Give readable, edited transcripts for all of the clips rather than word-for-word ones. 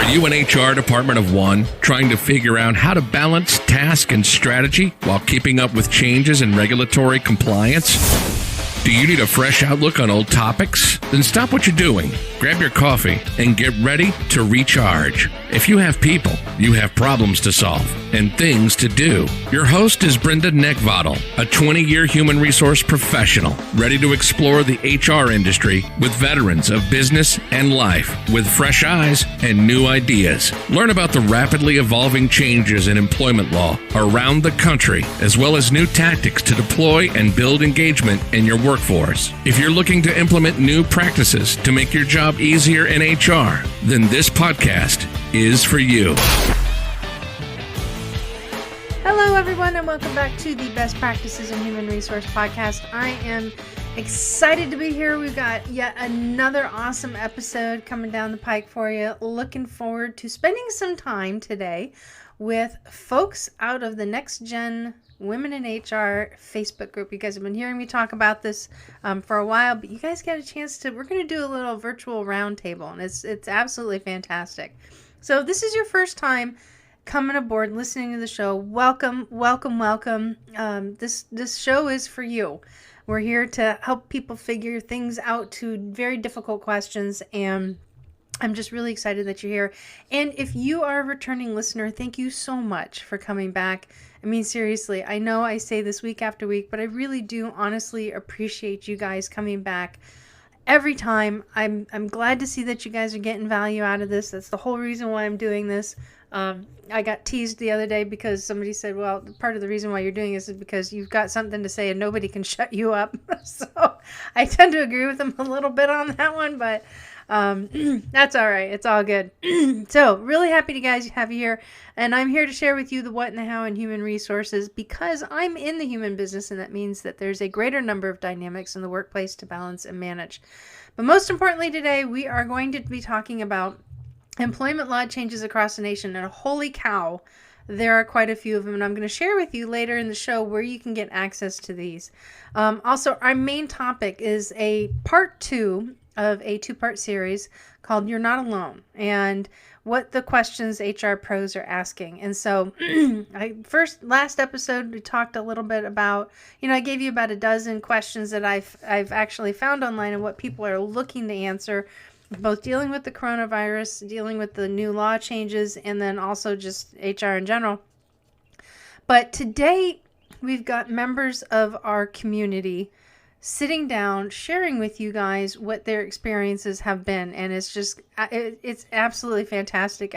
Are you an HR department of one, trying to figure out how to balance task and strategy while keeping up with changes in regulatory compliance? Do you need a fresh outlook on old topics? Then stop what you're doing, grab your coffee, and get ready to recharge. If you have people, you have problems to solve and things to do. Your host is Brenda, a 20-year human resource professional, ready to explore the HR industry with veterans of business and life with fresh eyes and new ideas. Learn about the rapidly evolving changes in employment law around the country, as well as new tactics to deploy and build engagement in your workforce. If you're looking to implement new practices to make your job easier in HR, then this podcast is for you. Hello, everyone, and welcome back to the Best Practices in Human Resource podcast. I am excited to be here. We've got yet another awesome episode coming down the pike for you. Looking forward to spending some time today with folks out of the Next Gen Women in HR Facebook group. You guys have been hearing me talk about this for a while, but you guys got a chance to, we're going to do a little virtual roundtable, and it's absolutely fantastic. So if this is your first time coming aboard, listening to the show, welcome. This show is for you. We're here to help people figure things out to very difficult questions, and I'm just really excited that you're here. And if you are a returning listener, thank you so much for coming back. I mean, seriously, I know I say this week after week, but I really do honestly appreciate you guys coming back every time. I'm glad to see that you guys are getting value out of this. That's the whole reason why I'm doing this. I got teased the other day because somebody said, well, part of the reason why you're doing this is because you've got something to say and nobody can shut you up. So I tend to agree with them a little bit on that one, but that's all right. It's all good. So really happy to guys have you here. And I'm here to share with you the what and the how in human resources because I'm in the human business, and that means that there's a greater number of dynamics in the workplace to balance and manage. But most importantly today, we are going to be talking about employment law changes across the nation. And holy cow, there are quite a few of them, and I'm going to share with you later in the show where you can get access to these. Also, our main topic is a part 2 of a 2-part series called You're Not Alone, and what the questions HR pros are asking. And so last episode, we talked a little bit about, I gave you about a dozen questions that I've actually found online and what people are looking to answer, both dealing with the coronavirus, dealing with the new law changes, and then also just HR in general. But today, we've got members of our community sitting down, sharing with you guys what their experiences have been. And it's absolutely fantastic.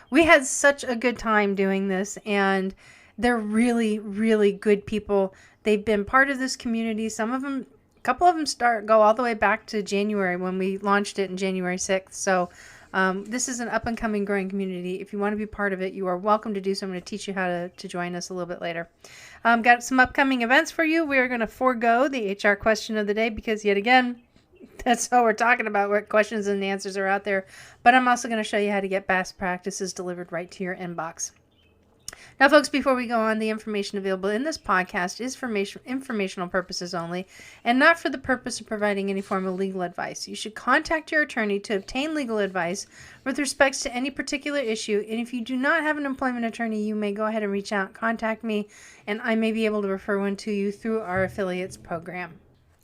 We had such a good time doing this, and they're really, really good people. They've been part of this community. A couple of them go all the way back to January when we launched it in January 6th. So this is an up and coming growing community. If you want to be part of it, you are welcome to do so. I'm going to teach you how to join us a little bit later. Got some upcoming events for you. We are going to forego the HR question of the day because, yet again, that's all we're talking about, what questions and answers are out there. But I'm also going to show you how to get best practices delivered right to your inbox. Now, folks, before we go on, the information available in this podcast is for informational purposes only and not for the purpose of providing any form of legal advice. You should contact your attorney to obtain legal advice with respect to any particular issue. And if you do not have an employment attorney, you may go ahead and reach out, contact me, and I may be able to refer one to you through our affiliates program.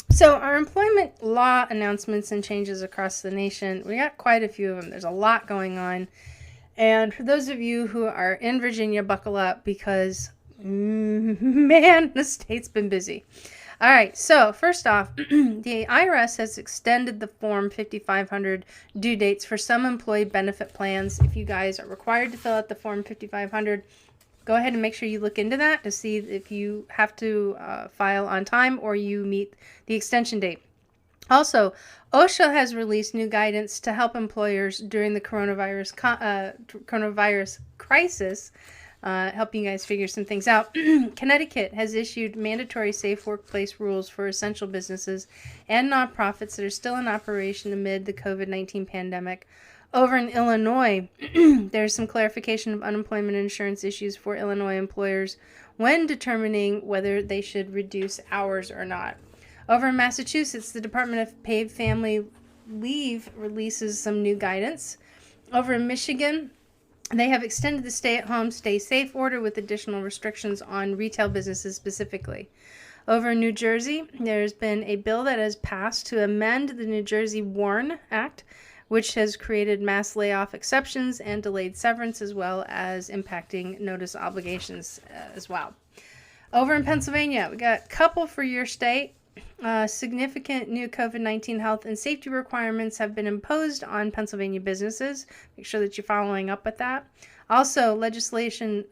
So our employment law announcements and changes across the nation, we got quite a few of them. There's a lot going on. And for those of you who are in Virginia, buckle up because, man, the state's been busy. All right, so first off, the IRS has extended the Form 5500 due dates for some employee benefit plans. If you guys are required to fill out the Form 5500, go ahead and make sure you look into that to see if you have to file on time or you meet the extension date. Also, OSHA has released new guidance to help employers during the coronavirus crisis, helping you guys figure some things out. Connecticut has issued mandatory safe workplace rules for essential businesses and nonprofits that are still in operation amid the COVID-19 pandemic. Over in Illinois, there's some clarification of unemployment insurance issues for Illinois employers when determining whether they should reduce hours or not. Over in Massachusetts, the Department of Paid Family Leave releases some new guidance. Over in Michigan, they have extended the stay-at-home, stay-safe order with additional restrictions on retail businesses specifically. Over in New Jersey, there's been a bill that has passed to amend the New Jersey WARN Act, which has created mass layoff exceptions and delayed severance, as well as impacting notice obligations as well. Over in Pennsylvania, we got a couple for your state. Significant new COVID-19 health and safety requirements have been imposed on Pennsylvania businesses. Make sure that you're following up with that. Also, legislature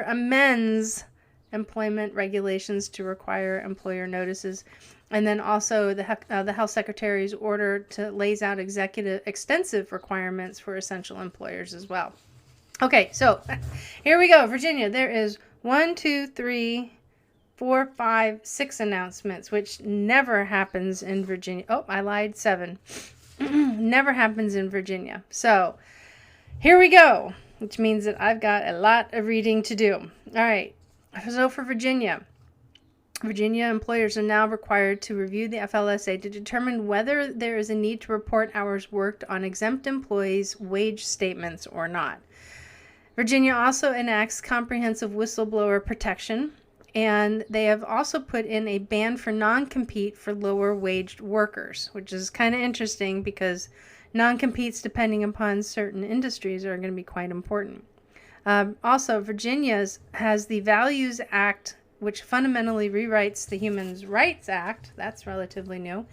amends employment regulations to require employer notices. And then also the health secretary's order lays out extensive requirements for essential employers as well. Okay, so here we go. Virginia, there is 1, 2, 3, 4, 5, 6 announcements, which never happens in Virginia. Oh, I lied, 7. Never happens in Virginia. So here we go, which means that I've got a lot of reading to do. All right, so for Virginia employers are now required to review the FLSA to determine whether there is a need to report hours worked on exempt employees' wage statements or not. Virginia also enacts comprehensive whistleblower protection, and they have also put in a ban for non-compete for lower-waged workers, which is kind of interesting because non-competes, depending upon certain industries, are going to be quite important. Also, Virginia has the Values Act, which fundamentally rewrites the Human Rights Act. That's relatively new.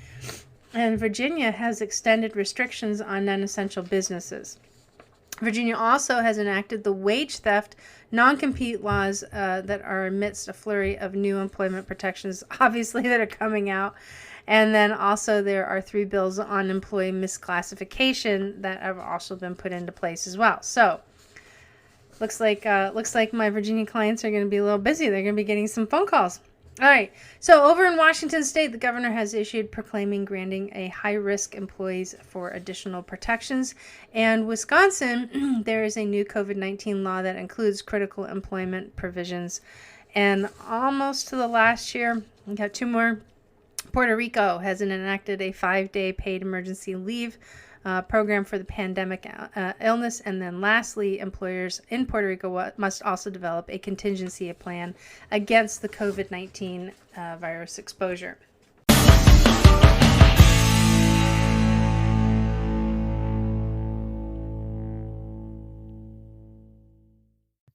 And Virginia has extended restrictions on non-essential businesses. Virginia also has enacted the wage theft non-compete laws that are amidst a flurry of new employment protections, obviously, that are coming out. And then also there are 3 bills on employee misclassification that have also been put into place as well. So looks like my Virginia clients are going to be a little busy. They're going to be getting some phone calls. All right. So over in Washington State, the governor has issued proclaiming granting a high-risk employees for additional protections. And Wisconsin, there is a new COVID-19 law that includes critical employment provisions. And almost to the last year, we got 2 more. Puerto Rico has enacted a 5-day paid emergency leave program for the pandemic illness. And then lastly, employers in Puerto Rico must also develop a contingency plan against the COVID-19 virus exposure.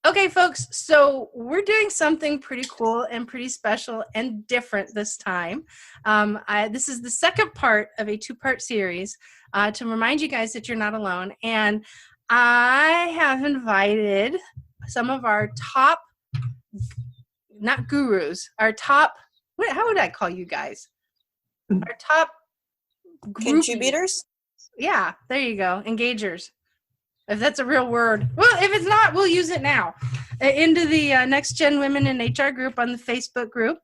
Okay, folks, so we're doing something pretty cool and pretty special and different this time. This is the second part of a 2-part series to remind you guys that you're not alone. And I have invited some of our top, not gurus, our top, how would I call you guys? Our top contributors? Yeah, there you go, engagers. If that's a real word. Well, if it's not, we'll use it now. Into the Next Gen Women in HR group on the Facebook group.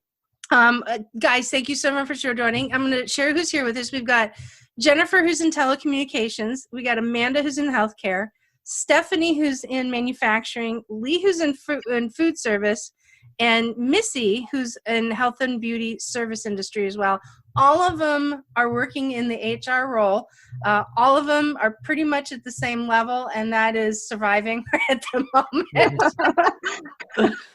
Guys, thank you so much for joining. I'm going to share who's here with us. We've got Jennifer, who's in telecommunications. We got Amanda, who's in healthcare. Stephanie, who's in manufacturing. Lee, who's in food service. And Missy, who's in health and beauty service industry as well. All of them are working in the HR role. All of them are pretty much at the same level, and that is surviving at the moment.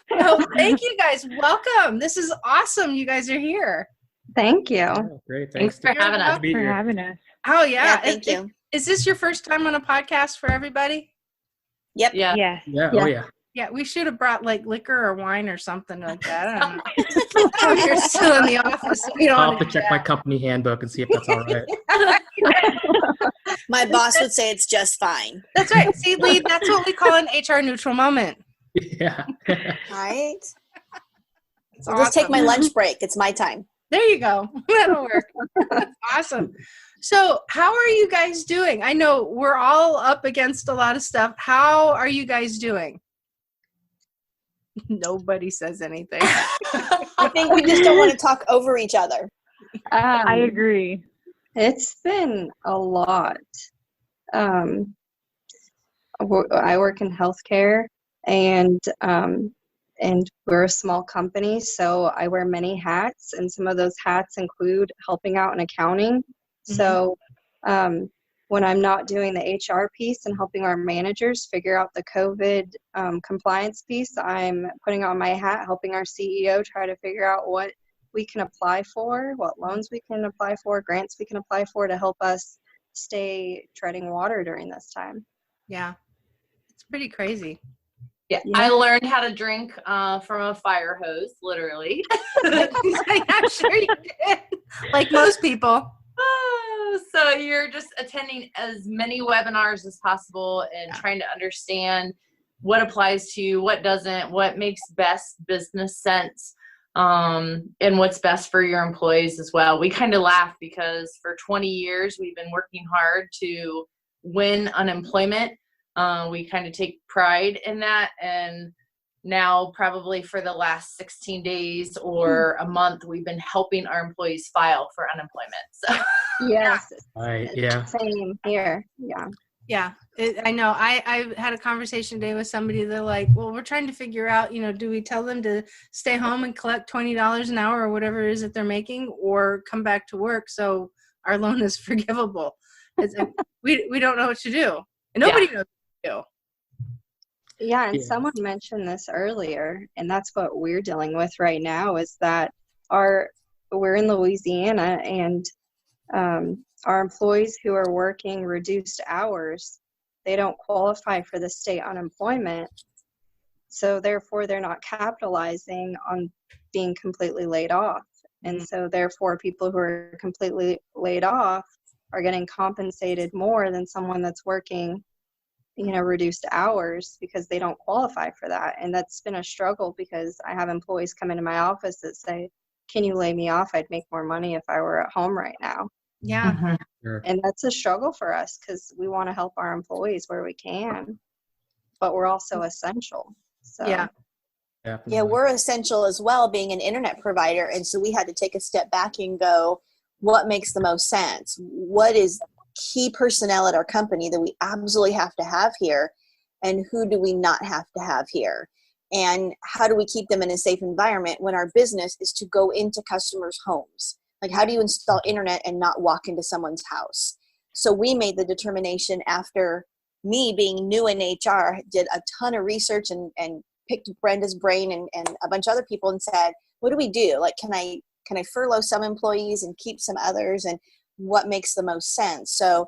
So thank you guys. Welcome. This is awesome. You guys are here. Thank you. Oh, great. Thanks for having us. Oh, yeah. Thank you. Is this your first time on a podcast for everybody? Yep. Yeah. Yeah. Oh, yeah. Yeah, we should have brought like liquor or wine or something like that. I don't know. You're still in the office. So I'll have to check my company handbook and see if that's all right. My boss would say it's just fine. That's right. See, Lee, that's what we call an HR neutral moment. Yeah. Right? It's I'll just take awesome. my lunch break. It's my time. There you go. That'll work. That's awesome. So how are you guys doing? I know we're all up against a lot of stuff. How are you guys doing? Nobody says anything. I think we just don't want to talk over each other. I agree. It's been a lot. I work in healthcare, and we're a small company, so I wear many hats, and some of those hats include helping out in accounting. So when I'm not doing the HR piece and helping our managers figure out the COVID compliance piece, I'm putting on my hat, helping our CEO try to figure out what we can apply for, what loans we can apply for, grants we can apply for to help us stay treading water during this time. Yeah. It's pretty crazy. Yeah, Yeah. I learned how to drink from a fire hose, literally. I'm sure you did. Like most people. So you're just attending as many webinars as possible and trying to understand what applies to you, what doesn't, what makes best business sense, and what's best for your employees as well. We kind of laugh because for 20 years we've been working hard to win unemployment. We kind of take pride in that, and now probably for the last 16 days or a month, we've been helping our employees file for unemployment. So Yes. Right. Yeah. Same here. Yeah. Yeah, I know. I had a conversation today with somebody. They're like, well, we're trying to figure out, do we tell them to stay home and collect $20 an hour or whatever it is that they're making, or come back to work so our loan is forgivable? It's like, we don't know what to do. And nobody knows what to do. Yeah, and Yeah. someone mentioned this earlier, and that's what we're dealing with right now, is that we're in Louisiana, and our employees who are working reduced hours, they don't qualify for the state unemployment. So therefore, they're not capitalizing on being completely laid off. And so therefore, people who are completely laid off are getting compensated more than someone that's working reduced hours, because they don't qualify for that. And that's been a struggle, because I have employees come into my office that say, can you lay me off? I'd make more money if I were at home right now. Yeah. Sure. And that's a struggle for us, because we want to help our employees where we can, but we're also essential. So Yeah. Definitely. Yeah, we're essential as well, being an internet provider. And so we had to take a step back and go, what makes the most sense? What is key personnel at our company that we absolutely have to have here? And who do we not have to have here? And how do we keep them in a safe environment when our business is to go into customers' homes? Like, how do you install internet and not walk into someone's house? So we made the determination, after me being new in HR, did a ton of research and picked Brenda's brain and a bunch of other people and said, what do we do? Like, can I furlough some employees and keep some others? And what makes the most sense? So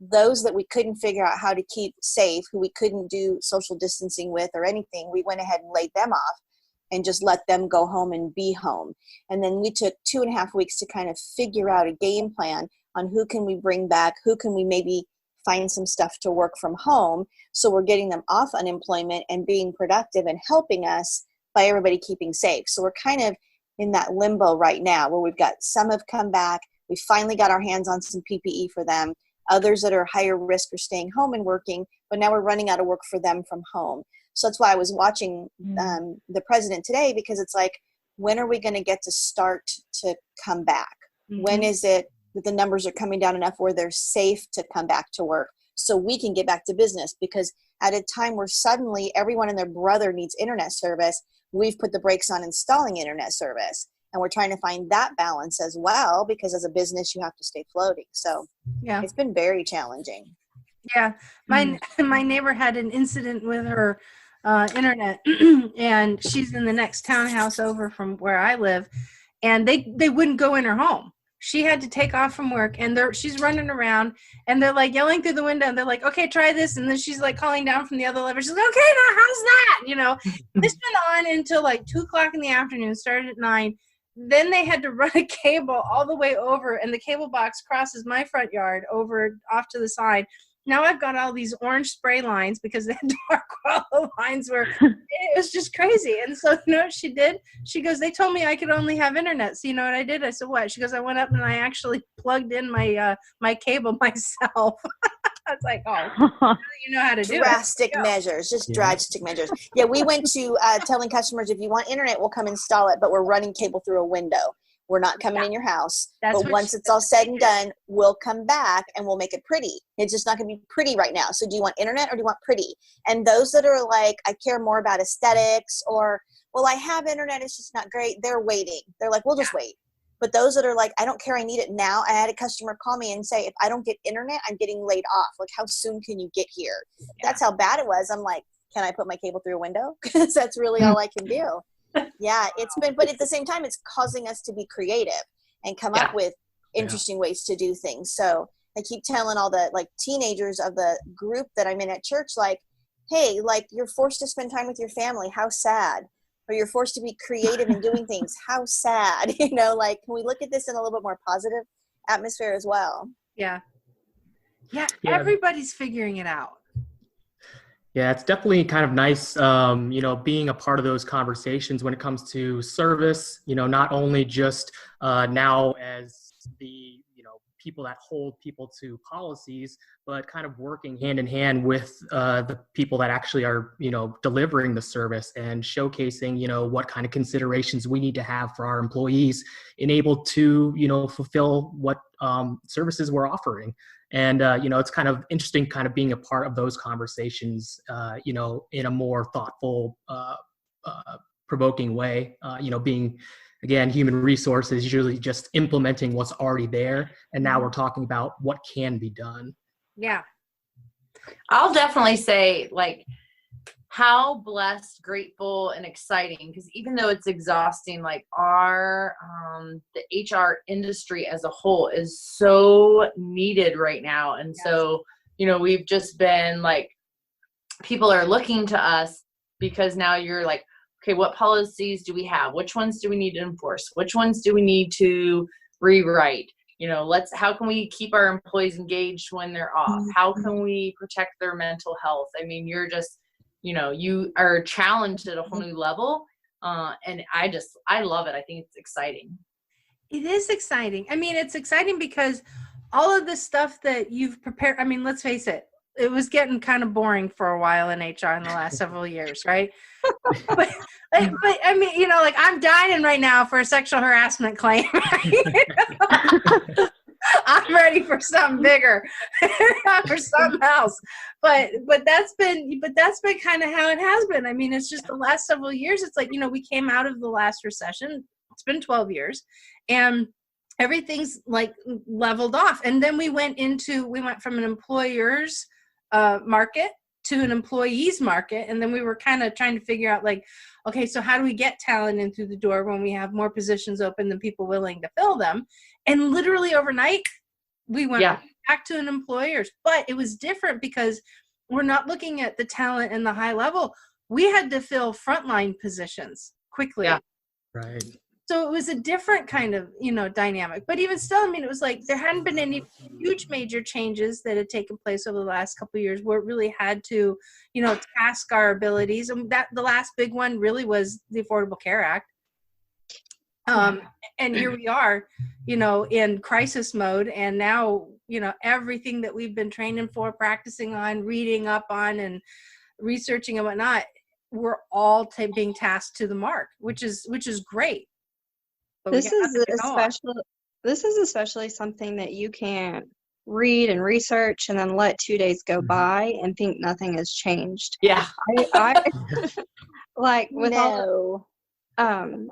those that we couldn't figure out how to keep safe, who we couldn't do social distancing with or anything, we went ahead and laid them off and just let them go home and be home. And then we took 2.5 weeks to kind of figure out a game plan on who can we bring back, who can we maybe find some stuff to work from home. So we're getting them off unemployment and being productive and helping us by everybody keeping safe. So we're kind of in that limbo right now, where we've got some have come back. We finally got our hands on some PPE for them. Others that are higher risk are staying home and working, but now we're running out of work for them from home. So that's why I was watching the president today, because it's like, when are we going to get to start to come back? When is it that the numbers are coming down enough where they're safe to come back to work so we can get back to business? Because at a time where suddenly everyone and their brother needs internet service, we've put the brakes on installing internet service. And we're trying to find that balance as well, because as a business, you have to stay floating. So Yeah. it's been very challenging. Yeah. My neighbor had an incident with her internet and she's in the next townhouse over from where I live, and they wouldn't go in her home. She had to take off from work, and she's running around, and they're like yelling through the window, and they're like, okay, try this. And then she's like calling down from the other level. She's like, okay, now how's that? This went on until like 2:00 in the afternoon, started at 9. Then they had to run a cable all the way over, and the cable box crosses my front yard over off to the side. Now I've got all these orange spray lines because the dark yellow lines were, it was just crazy. And so, what she did? She goes, they told me I could only have internet. So you know what I did? I said, what? She goes, I went up and I actually plugged in my my cable myself. I was like, oh, you know how to do Drastic it. measures, just drastic measures. Yeah, we went to telling customers, if you want internet, we'll come install it, but we're running cable through a window. We're not coming in your house. That's but what once she it's all said and done, we'll come back and we'll make it pretty. It's just not going to be pretty right now. So do you want internet or do you want pretty? And those that are like, I care more about aesthetics, or, well, I have internet, it's just not great, they're waiting. They're like, we'll just wait. But those that are like, I don't care, I need it now. I had a customer call me and say, if I don't get internet, I'm getting laid off. Like, how soon can you get here? Yeah. That's how bad it was. I'm like, can I put my cable through a window? Because that's really all I can do. Yeah, it's been, but at the same time, it's causing us to be creative and come up with interesting ways to do things. So I keep telling all the like teenagers of the group that I'm in at church, like, hey, like, you're forced to spend time with your family. How sad. Or you're forced to be creative and doing things. How sad. You know, like, can we look at this in a little bit more positive atmosphere as well? Yeah. Everybody's figuring it out. Yeah, it's definitely kind of nice, being a part of those conversations when it comes to service, not only just now as the, people that hold people to policies, but kind of working hand in hand with the people that actually are, delivering the service and showcasing, what kind of considerations we need to have for our employees and able to, fulfill what services we're offering. And, it's kind of interesting kind of being a part of those conversations, in a more thoughtful, provoking way, being, again, human resources, usually just implementing what's already there. And now we're talking about what can be done. Yeah. I'll definitely say, like, how blessed, grateful, and exciting, because even though it's exhausting, like, our the HR industry as a whole is so needed right now. And so, we've just been like, people are looking to us because now you're like, okay, what policies do we have? Which ones do we need to enforce? Which ones do we need to rewrite? How can we keep our employees engaged when they're off? How can we protect their mental health? I mean, you're just, you are challenged at a whole new level. And I love it. I think it's exciting. It is exciting. I mean, it's exciting because all of the stuff that you've prepared, I mean, let's face it, it was getting kind of boring for a while in HR in the last several years, right? but I mean, like, I'm dying right now for a sexual harassment claim. I'm ready for something bigger, for something else. But that's been kind of how it has been. I mean, it's just the last several years. It's like, we came out of the last recession. It's been 12 years, and everything's like leveled off. And then we went from an employer's market to an employee's market. And then we were kind of trying to figure out, like, okay, so how do we get talent in through the door when we have more positions open than people willing to fill them? And literally overnight, we went back to an employer's. But it was different because we're not looking at the talent and the high level. We had to fill frontline positions quickly. Yeah. Right. So it was a different kind of, dynamic. But even still, I mean, it was like there hadn't been any huge major changes that had taken place over the last couple of years where it really had to, task our abilities. And that the last big one really was the Affordable Care Act. And here we are, in crisis mode. And now, everything that we've been training for, practicing on, reading up on, and researching and whatnot, we're all being tasked to the mark, which is great. This is especially something that you can't read and research and then let 2 days go by and think nothing has changed. Yeah. I like with all the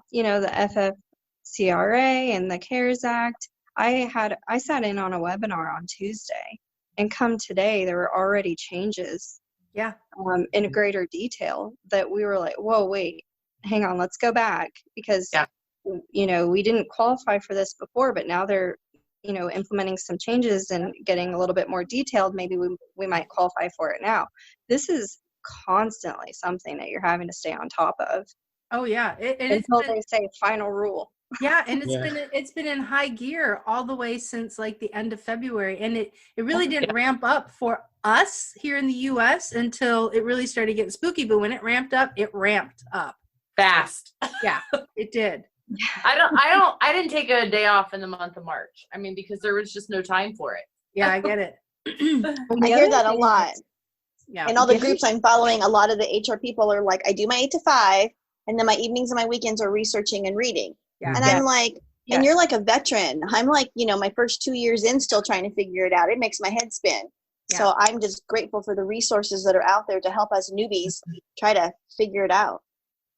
FFCRA and the CARES Act, I sat in on a webinar on Tuesday, and come today there were already changes in greater detail that we were like, whoa, wait, hang on, let's go back, because we didn't qualify for this before, but now they're implementing some changes and getting a little bit more detailed. Maybe we might qualify for it now. This is constantly something that you're having to stay on top of. Oh yeah, until they say final rule. Yeah, and it's been in high gear all the way since like the end of February, and it really didn't ramp up for us here in the U.S. until it really started getting spooky. But when it ramped up fast. Yeah, it did. I didn't take a day off in the month of March. I mean, because there was just no time for it. Yeah, I get it. I hear that a lot. Yeah. In all the groups I'm following, a lot of the HR people are like, I do my 8 to 5, and then my evenings and my weekends are researching and reading. Yeah. And I'm like, and you're like a veteran. I'm like, my first 2 years in, still trying to figure it out. It makes my head spin. Yeah. So I'm just grateful for the resources that are out there to help us newbies try to figure it out.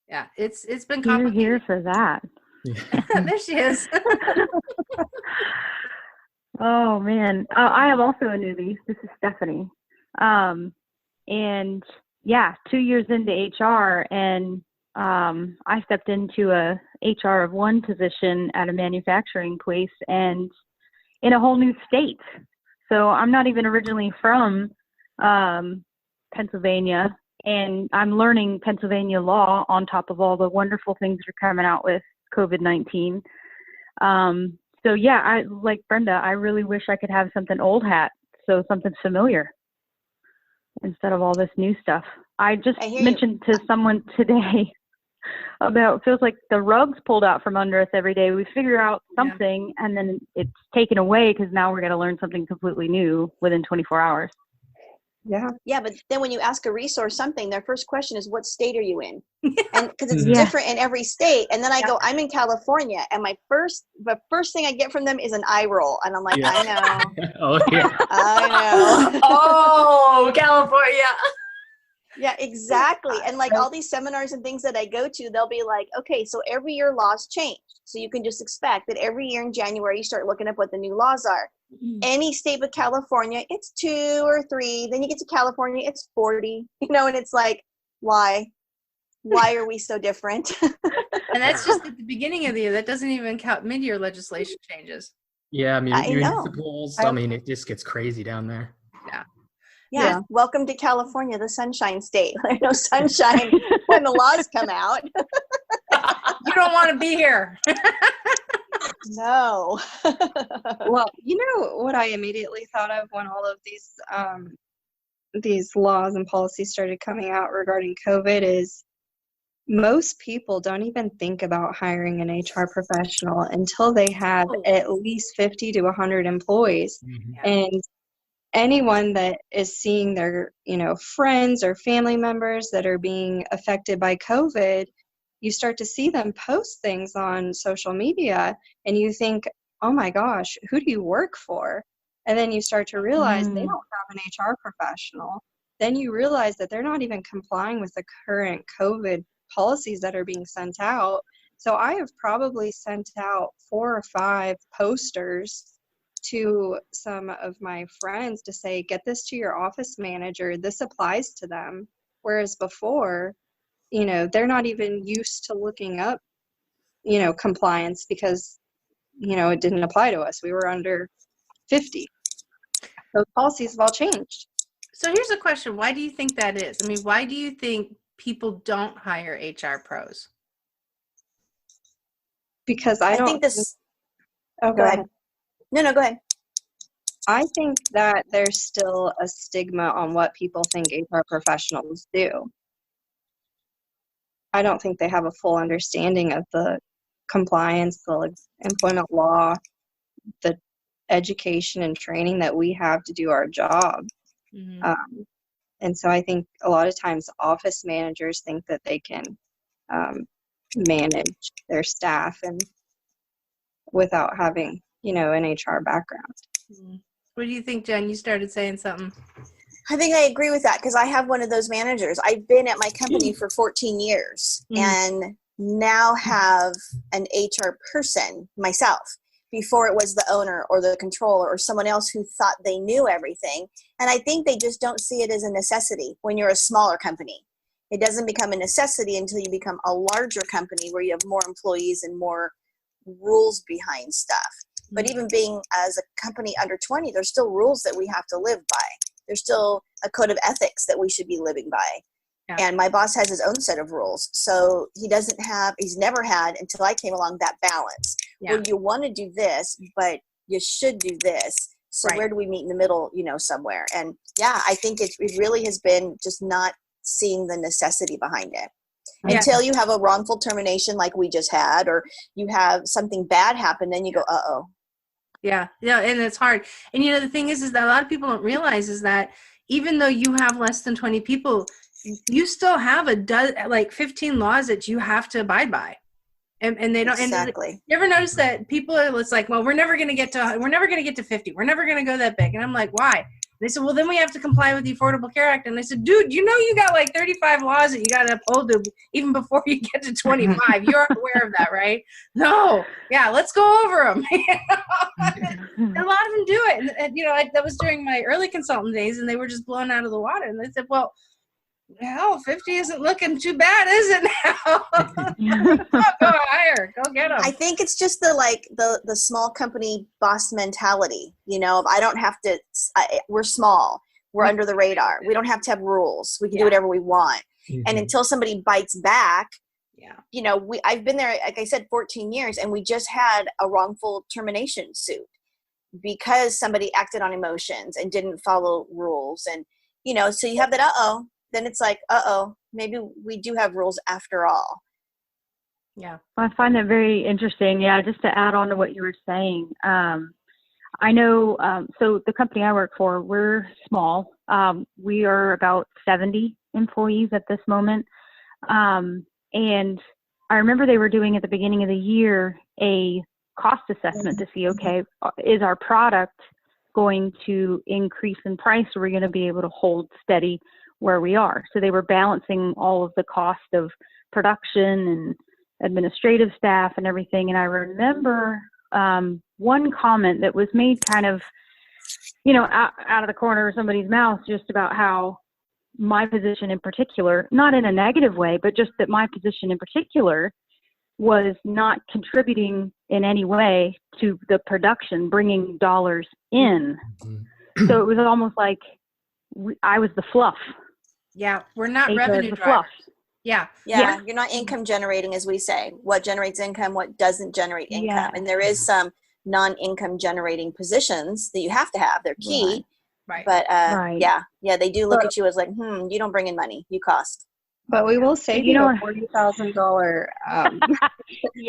Yeah, it's been complicated. You're here for that. There she is. Oh man, I am also a newbie. This is Stephanie, and yeah, 2 years into HR, and I stepped into a HR of one position at a manufacturing place, and in a whole new state. So I'm not even originally from Pennsylvania, and I'm learning Pennsylvania law on top of all the wonderful things that are coming out with COVID-19. So yeah, I like Brenda, I really wish I could have something old hat, so something familiar instead of all this new stuff. I just mentioned to someone today about, feels like the rug's pulled out from under us every day. We figure out something and then it's taken away because now we're going to learn something completely new within 24 hours. Yeah, but then when you ask a resource something, their first question is, what state are you in? And because it's different in every state. And then I go, I'm in California, and the first thing I get from them is an eye roll, and I'm like, I know. Oh yeah. I know. Oh, California. Yeah, exactly. And like all these seminars and things that I go to, they'll be like, okay, so every year laws change. So you can just expect that every year in January, you start looking up what the new laws are. Any state but California, it's 2 or 3. Then you get to California, it's 40. And it's like, why? Why are we so different? And that's just at the beginning of the year. That doesn't even count mid-year legislation changes. Yeah, I mean, I know. municipals, I mean, it just gets crazy down there. Yeah. Welcome to California, the sunshine state. There's no sunshine when the laws come out. You don't want to be here. No. Well, you know what I immediately thought of when all of these laws and policies started coming out regarding COVID is most people don't even think about hiring an HR professional until they have at least 50 to 100 employees. And anyone that is seeing their, friends or family members that are being affected by COVID, you start to see them post things on social media and you think, oh my gosh, who do you work for? And then you start to realize they don't have an HR professional. Then you realize that they're not even complying with the current COVID policies that are being sent out. So I have probably sent out 4 or 5 posters to some of my friends to say, get this to your office manager. This applies to them. Whereas before, they're not even used to looking up, compliance because, it didn't apply to us. We were under 50. Those policies have all changed. So here's a question. Why do you think that is? I mean, why do you think people don't hire HR pros? Because I think this. Oh, go ahead. No, go ahead. I think that there's still a stigma on what people think HR professionals do. I don't think they have a full understanding of the compliance, the employment law, the education and training that we have to do our job. And so I think a lot of times office managers think that they can manage their staff and without having, an HR background. What do you think, Jen? You started saying something. I think I agree with that because I have one of those managers. I've been at my company for 14 years and now have an HR person myself. Before it was the owner or the controller or someone else who thought they knew everything. And I think they just don't see it as a necessity when you're a smaller company. It doesn't become a necessity until you become a larger company where you have more employees and more rules behind stuff. But even being as a company under 20, there's still rules that we have to live by. There's still a code of ethics that we should be living by. Yeah. And my boss has his own set of rules. So he's never had until I came along that balance. Yeah. Where you want to do this, but you should do this. So where do we meet in the middle, somewhere? And yeah, I think it really has been just not seeing the necessity behind it. Yeah. Until you have a wrongful termination like we just had, or you have something bad happen, then you go, uh-oh. Yeah, and it's hard. And the thing is that a lot of people don't realize is that even though you have less than 20 people, you still have 15 laws that you have to abide by. And they don't. Exactly. And you ever notice that people are, it's like, well, we're never going to get to 50. We're never going to go that big. And I'm like, why? They said, well, then we have to comply with the Affordable Care Act. And I said, dude, you know, you got like 35 laws that you got to uphold to even before you get to 25. You're aware of that, right? No. Yeah, let's go over them. And a lot of them do it. And you know, that was during my early consultant days, and they were just blown out of the water. And they said, well, hell, 50 isn't looking too bad, is it now? Go higher. Go get them. I think it's just the small company boss mentality. You know, I don't have to, we're small. We're under the radar. We don't have to have rules. We can do whatever we want. Mm-hmm. And until somebody bites back, you know, I've been there, like I said, 14 years, and we just had a wrongful termination suit because somebody acted on emotions and didn't follow rules. And, you know, so you have that, then it's like, maybe we do have rules after all. Yeah. I find that very interesting. Yeah, just to add on to what you were saying. I know, so the company I work for, we're small. We are about 70 employees at this moment. And I remember they were doing at the beginning of the year a cost assessment to see, okay, is our product going to increase in price? Or are we going to be able to hold steady where we are? So they were balancing all of the cost of production and administrative staff and everything. And I remember one comment that was made kind of, you know, out of the corner of somebody's mouth, just about how my position in particular, not in a negative way, but just that my position in particular was not contributing in any way to the production, bringing dollars in. So it was almost like I was the fluff. Yeah, we're not HR revenue the drivers. fluff. Yeah, you're not income generating, as we say. What generates income, what doesn't generate income. Yeah. And there is some non-income generating positions that you have to have. They're key. Right. But Right. yeah, they do look at you as like, you don't bring in money, you cost. But we will save You you know- a $40,000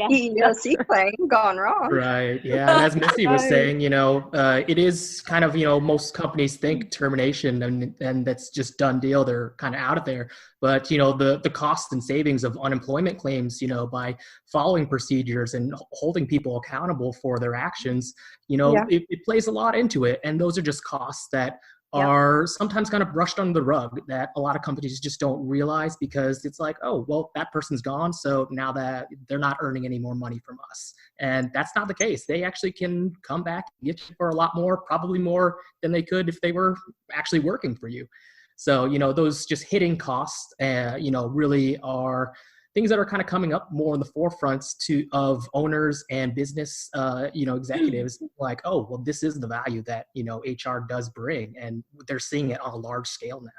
EEOC claim gone wrong. Right. Yeah. And as Missy was saying, you know, it is kind of, you know, most companies think termination and that's just done deal. They're kind of out of there. But, you know, the cost and savings of unemployment claims, you know, by following procedures and holding people accountable for their actions, you know, it plays a lot into it. And those are just costs that are sometimes kind of brushed under the rug that a lot of companies just don't realize, because it's like, oh, well, that person's gone, so now that they're not earning any more money from us. And that's not the case. They actually can come back and get you for a lot more, probably more than they could if they were actually working for you. So, you know, those just hitting costs, you know, really are things that are kind of coming up more in the forefronts of owners and business, you know, executives. Like, oh, well, this is the value that, you know, HR does bring, and they're seeing it on a large scale now.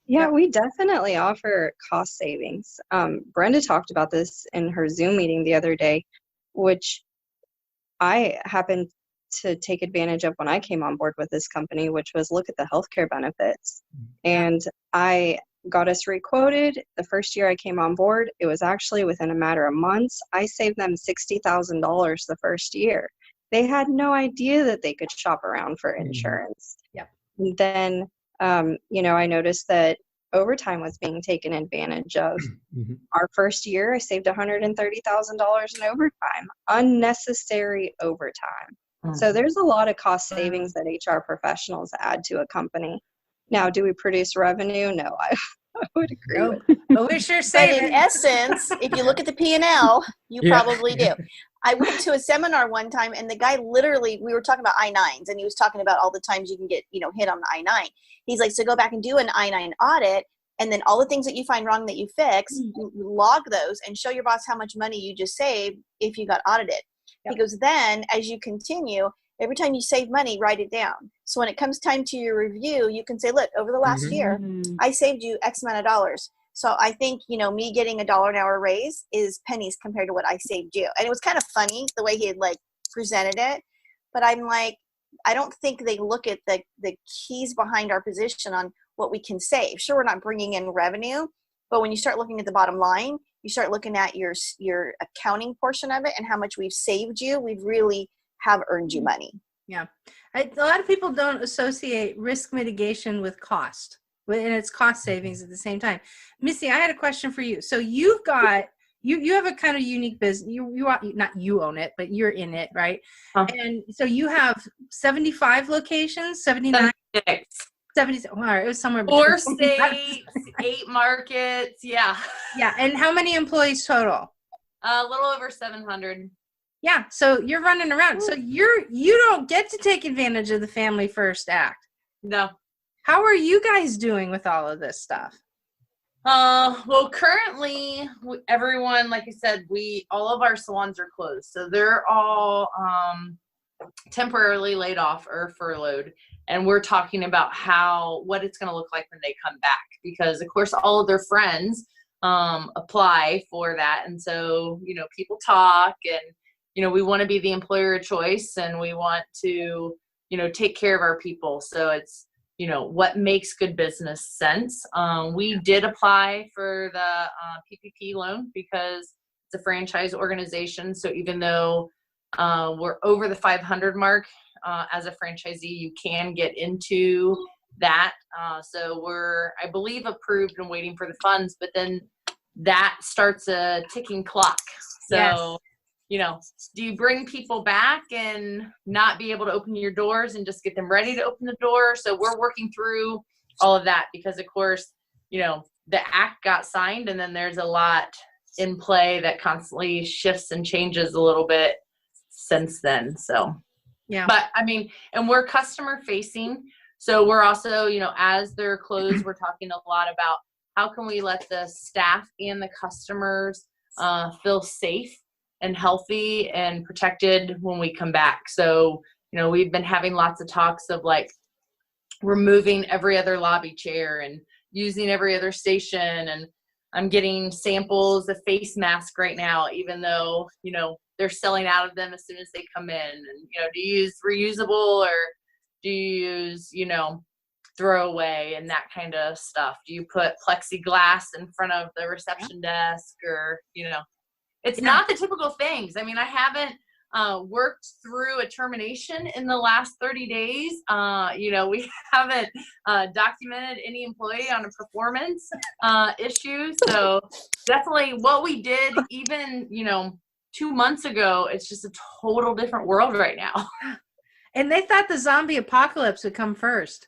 Yeah, we definitely offer cost savings. Brenda talked about this in her Zoom meeting the other day, which I happened to take advantage of when I came on board with this company, which was look at the healthcare benefits. And I got us requoted. The first year I came on board, it was actually within a matter of months. I saved them $60,000 the first year. They had no idea that they could shop around for insurance. And then, you know, I noticed that overtime was being taken advantage of. Our first year, I saved $130,000 in overtime, unnecessary overtime. So there's a lot of cost savings that HR professionals add to a company. Now, do we produce revenue? No, I would agree with that. But we sure But save in it. essence, if you look at the P&L, you probably do. I went to a seminar one time, and the guy literally, we were talking about I-9s, and he was talking about all the times you can get, you know, hit on the I-9. He's like, so go back and do an I-9 audit, and then all the things that you find wrong that you fix, log those and show your boss how much money you just saved if you got audited. He goes, then as you continue, every time you save money, write it down. So when it comes time to your review, you can say, look, over the last year, I saved you X amount of dollars. So I think, you know, me getting $1 an hour raise is pennies compared to what I saved you. And it was kind of funny the way he had like presented it. But I'm like, I don't think they look at the keys behind our position on what we can save. Sure, we're not bringing in revenue, but when you start looking at the bottom line, you start looking at your accounting portion of it and how much we've saved you. We've really have earned you money. Yeah. A lot of people don't associate risk mitigation with cost, and it's cost savings at the same time. Missy, I had a question for you. So you've got you have a kind of unique business. Not you own it, but you're in it, right? And so you have 75 locations, 79, 70. All right, it was somewhere between 4 states, 8 markets. Yeah. Yeah, and how many employees total? A little over 700. Yeah, so you're running around. So you don't get to take advantage of the Family First Act. No. How are you guys doing with all of this stuff? Well, currently everyone, like I said, all of our salons are closed. So they're all temporarily laid off or furloughed. And we're talking about what it's going to look like when they come back, because of course all of their friends apply for that. And so, people talk, and, we want to be the employer of choice, and we want to, take care of our people. So it's, what makes good business sense. We did apply for the PPP loan because it's a franchise organization. So even though we're over the 500 mark, as a franchisee, you can get into that. So we're, I believe, approved and waiting for the funds, but then that starts a ticking clock. So, do you bring people back and not be able to open your doors and just get them ready to open the door? So we're working through all of that because, of course, the act got signed, and then there's a lot in play that constantly shifts and changes a little bit since then. So, yeah. But I mean, and we're customer facing. So we're also, as they're closed, we're talking a lot about how can we let the staff and the customers feel safe and healthy and protected when we come back. So, we've been having lots of talks of like removing every other lobby chair and using every other station. And I'm getting samples of face masks right now, even though, they're selling out of them as soon as they come in. And, do you use reusable, or do you use, throw away and that kind of stuff? Do you put plexiglass in front of the reception desk, or, it's not the typical things. I mean, I haven't worked through a termination in the last 30 days. We haven't documented any employee on a performance issue. So definitely what we did even, 2 months ago, it's just a total different world right now. And they thought the zombie apocalypse would come first.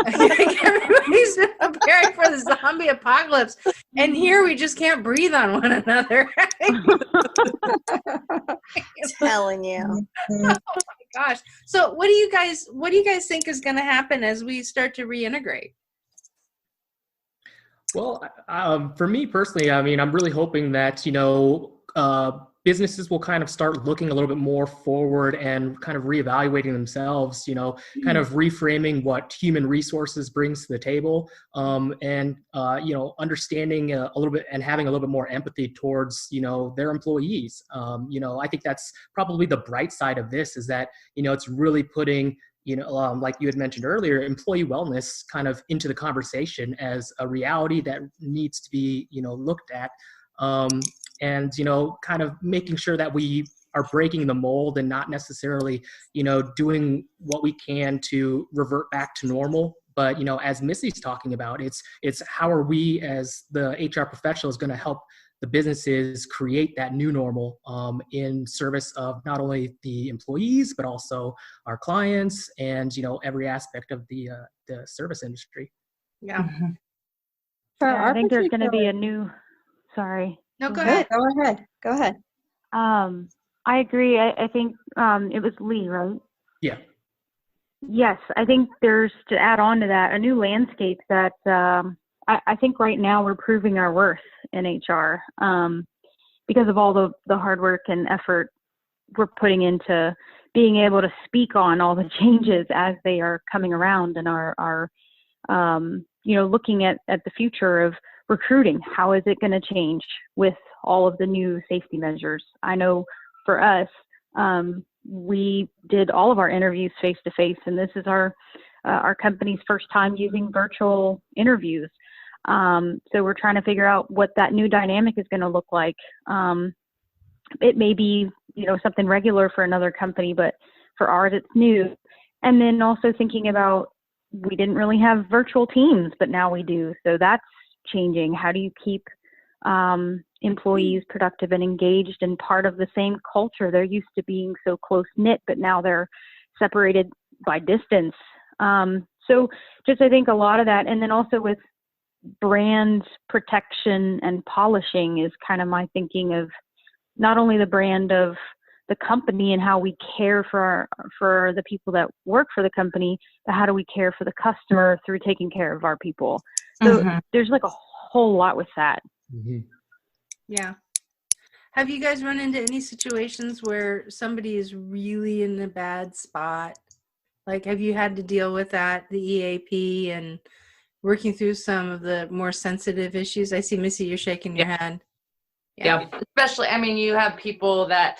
Everybody's preparing for the zombie apocalypse, and here we just can't breathe on one another. Telling you. Oh my gosh. So what do you guys think is going to happen as we start to reintegrate? Well, for me personally, I mean, I'm really hoping that, businesses will kind of start looking a little bit more forward and kind of reevaluating themselves, kind of reframing what human resources brings to the table, and understanding a little bit and having a little bit more empathy towards, their employees. I think that's probably the bright side of this, is that, it's really putting, like you had mentioned earlier, employee wellness kind of into the conversation as a reality that needs to be, looked at. And, kind of making sure that we are breaking the mold and not necessarily, doing what we can to revert back to normal. But, as Missy's talking about, it's how are we as the HR professionals going to help the businesses create that new normal in service of not only the employees, but also our clients and, every aspect of the service industry. Yeah. Mm-hmm. I think there's going to be a new, sorry. No, go ahead. Go ahead. I agree. I think it was Lee, right? Yeah. Yes, I think there's, to add on to that, a new landscape that I think right now we're proving our worth in HR because of all the hard work and effort we're putting into being able to speak on all the changes as they are coming around, and are looking at the future of recruiting. How is it going to change with all of the new safety measures? I know for us, we did all of our interviews face to face, and this is our company's first time using virtual interviews. So we're trying to figure out what that new dynamic is going to look like. It may be, something regular for another company, but for ours, it's new. And then also thinking about, we didn't really have virtual teams, but now we do. So that's changing. How do you keep employees productive and engaged and part of the same culture. They're used to being so close knit, but now they're separated by distance. So just, I think a lot of that. And then also with brand protection and polishing is kind of my thinking of not only the brand of the company and how we care for the people that work for the company, but how do we care for the customer through taking care of our people. So there's like a whole lot with that. Mm-hmm. Yeah. Have you guys run into any situations where somebody is really in a bad spot? Like, have you had to deal with that, the EAP, and working through some of the more sensitive issues? I see, Missy, you're shaking your head. Yeah. Especially, I mean, you have people that,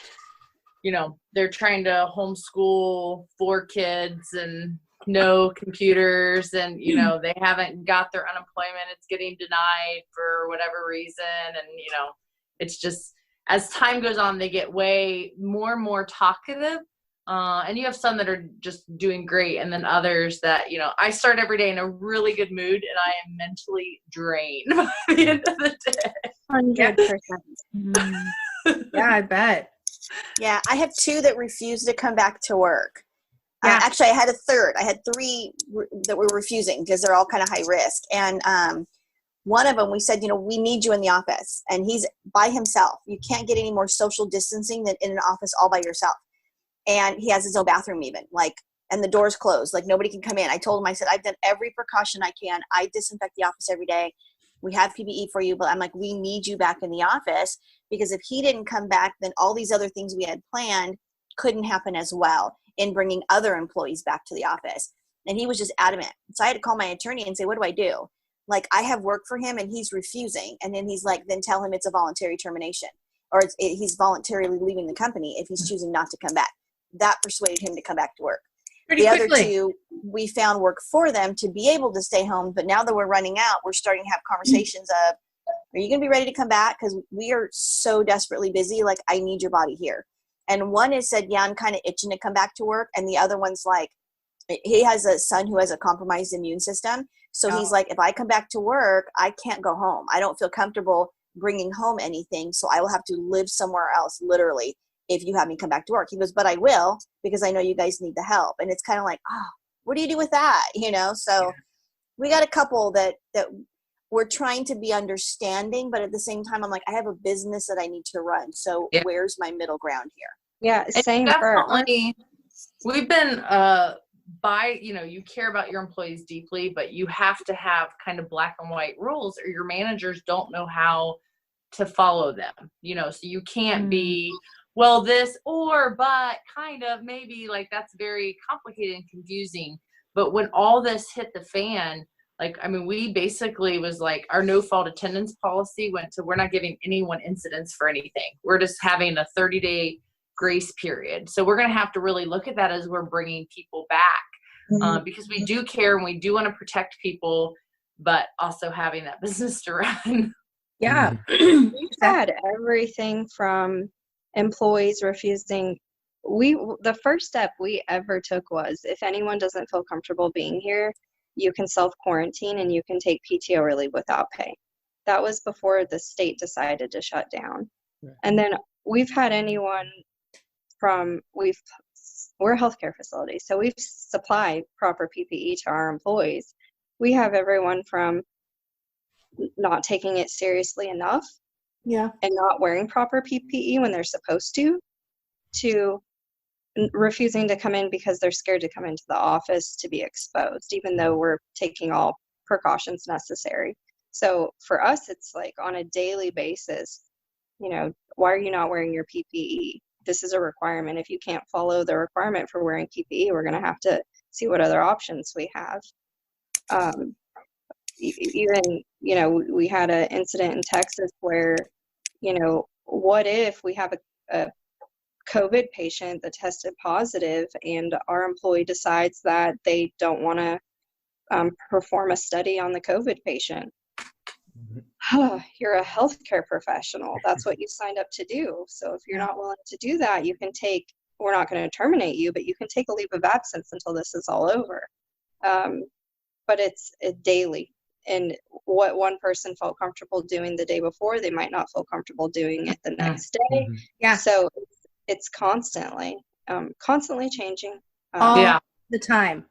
you know, they're trying to homeschool 4 kids and no computers, and, you know, they haven't got their unemployment. It's getting denied for whatever reason. And, you know, it's just, as time goes on, they get way more and more talkative. And you have some that are just doing great. And then others that, you know, I start every day in a really good mood and I am mentally drained by the end of the day. 100%. Yeah, I bet. Yeah, I have 2 that refused to come back to work. Yeah. Actually, I had a third. I had 3 that were refusing because they're all kind of high risk. And one of them, we said, you know, we need you in the office. And he's by himself. You can't get any more social distancing than in an office all by yourself. And he has his own bathroom even, like, and the door's closed. Like, nobody can come in. I told him, I said, I've done every precaution I can. I disinfect the office every day. We have PPE for you. But I'm like, we need you back in the office, because if he didn't come back, then all these other things we had planned couldn't happen as well in bringing other employees back to the office. And he was just adamant. So I had to call my attorney and say, what do I do? Like, I have work for him and he's refusing. And then he's like, then tell him it's a voluntary termination, or he's voluntarily leaving the company if he's choosing not to come back. That persuaded him to come back to work. The other 2, we found work for them to be able to stay home. But now that we're running out, we're starting to have conversations of, are you going to be ready to come back? Because we are so desperately busy. Like, I need your body here. And one has said, yeah, I'm kind of itching to come back to work. And the other one's like, he has a son who has a compromised immune system. So he's like, if I come back to work, I can't go home. I don't feel comfortable bringing home anything. So I will have to live somewhere else, literally, if you have me come back to work. He goes, but I will, because I know you guys need the help. And it's kind of like, oh, what do you do with that? You know? So we got a couple that we're trying to be understanding, but at the same time, I'm like, I have a business that I need to run. So where's my middle ground here? Yeah, same for us. We've been you know, you care about your employees deeply, but you have to have kind of black and white rules, or your managers don't know how to follow them, you know. So you can't be, well, this, or, but, kind of, maybe, like, that's very complicated and confusing. But when all this hit the fan, like, I mean, we basically was like, our no fault attendance policy went to, we're not giving anyone incidents for anything. We're just having a 30-day grace period. So we're going to have to really look at that as we're bringing people back, because we do care and we do want to protect people, but also having that business to run. Yeah. We've had everything from employees refusing. The first step we ever took was, if anyone doesn't feel comfortable being here, you can self-quarantine and you can take PTO or leave without pay. That was before the state decided to shut down. Right. And then we've had anyone from, we're a healthcare facility, so we've supplied proper PPE to our employees. We have everyone from not taking it seriously enough, and not wearing proper PPE when they're supposed to refusing to come in because they're scared to come into the office to be exposed, even though we're taking all precautions necessary. So for us, it's like on a daily basis, you know, why are you not wearing your PPE? This is a requirement. If you can't follow the requirement for wearing PPE, we're going to have to see what other options we have. Even, you know, we had an incident in Texas where, you know, what if we have a COVID patient that tested positive and our employee decides that they don't want to perform a study on the COVID patient? You're a healthcare professional. That's what you signed up to do. So if you're not willing to do that, we're not going to terminate you, but you can take a leave of absence until this is all over. But it's daily. And what one person felt comfortable doing the day before, they might not feel comfortable doing it the next day. Mhm. Yeah. So it's constantly changing. All the time.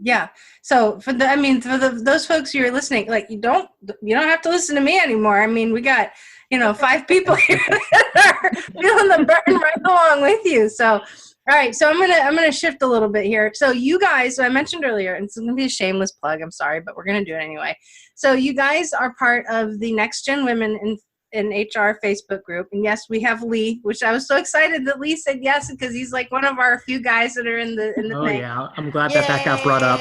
Yeah. So for those folks who are listening, like you don't have to listen to me anymore. I mean, we got 5 people here that are feeling the burn right along with you. So, all right. So I'm gonna shift a little bit here. So you guys, I mentioned earlier, and it's gonna be a shameless plug. I'm sorry, but we're gonna do it anyway. So you guys are part of the Next Gen Women in HR Facebook group. And yes, we have Lee, which I was so excited that Lee said yes, because he's like one of our few guys that are in the thing. Yeah, I'm glad that got brought up.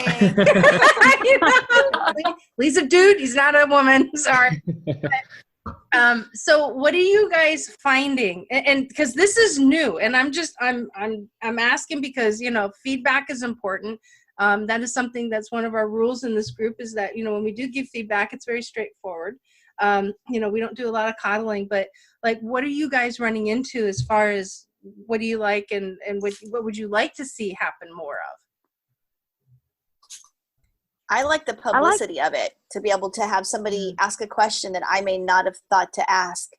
Lee's a dude, he's not a woman. Sorry. So what are you guys finding? And because this is new, and I'm asking because feedback is important. That is something that's one of our rules in this group, is that when we do give feedback, it's very straightforward. We don't do a lot of coddling, but like, what are you guys running into as far as what do you like and what would you like to see happen more of? I like the publicity of it, to be able to have somebody ask a question that I may not have thought to ask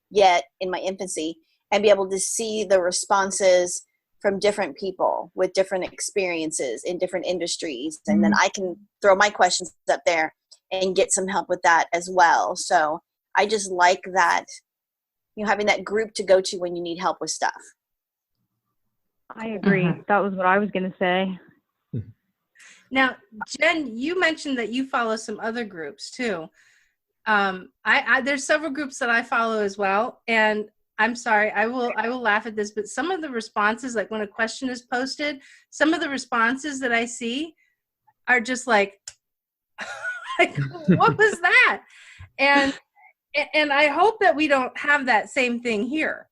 yet in my infancy, and be able to see the responses from different people with different experiences in different industries. And then I can throw my questions up there and get some help with that as well. So I just like that, having that group to go to when you need help with stuff. I agree. That was what I was going to say. Now, Jen, you mentioned that you follow some other groups too. There's several groups that I follow as well. And I'm sorry, I will laugh at this, but some of the responses, like when a question is posted, some of the responses that I see are just like, what was that? And I hope that we don't have that same thing here.